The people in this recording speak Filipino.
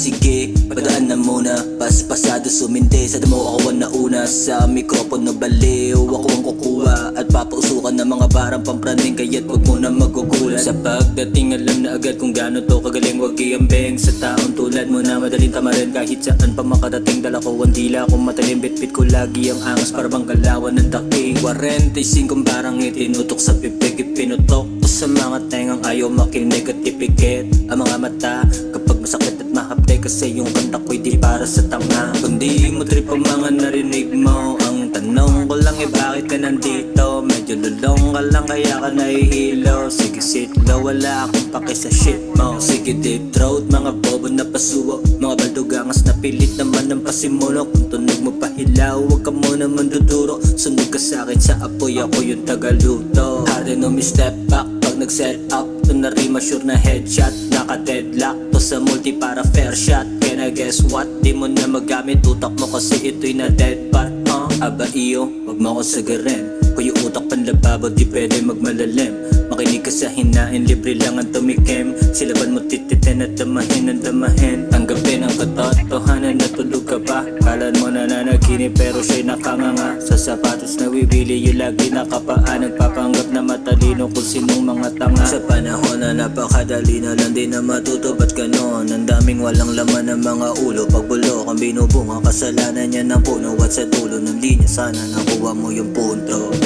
sige, padaan na muna. Paspasado sumindi, sa damo ako ang nauna. Sa mikropono baliw, ako ang kukuha. At papausukan ng mga barang pampraning, kaya't wag mo na magugulat. Sa pagdating alam na agad kung gaano to kagaling, wag iambeng. Sa taong tulad mo na madaling tamarin, kahit saan pa makadating. Dala ko ang dila kung matalim, bitbit ko lagi ang angas para bang galawan ng daking. 45 parang itinutok sa bibig, ipinutok ko sa mga tengang ayaw makinig at ipikit ang mga mata kapag masakit at mahapde. Kasi yung kanta ko'y di para sa tanga. Kung di mo trip ang mga narinig mo, ang tanong ko lang bakit ka nandito? Medyo lulong ka lang kaya ka nahihilo. Sige sit low, wala akong pake sa shit mo. Sige deep throat, mga bobo na pasuwo, mga baldugangas na pilit naman ng pasimuno. Kung tunog mo pahilaw, wag ka muna manduduro. Sunog ka sa'kin sa apoy, ako yung tagaluto. Hard no me step back pag nag-set up. To na rima sure na headshot, naka-deadlock to sa multi para fair shot. Can I guess what? Di mo na magamit utak mo kasi ito'y na dead part. Aba iyo, wag mo ako sagarin. Kung yung utak panlababo di pwede magmalalim. Makinig ka sa hinain, libre lang ang tumikim. Silaban mo tititin at damahin ang damahin. Tanggapin ang katotohanan na tulog ka pa. Kalan mo na nanaginip pero siya'y nakanganga. Sa sapatos na bibili yung lagi nakapaan. Nagpapanggap na matalino kung sinong mga tanga. Sa panahon na napakadali na lang din na matuto. Ba't ganon? Ang daming walang laman ng mga ulo. Pagbulok ang binubunga, kasalanan niya ng puno. At sa dulo ng linya sana nakuha mo yung punto.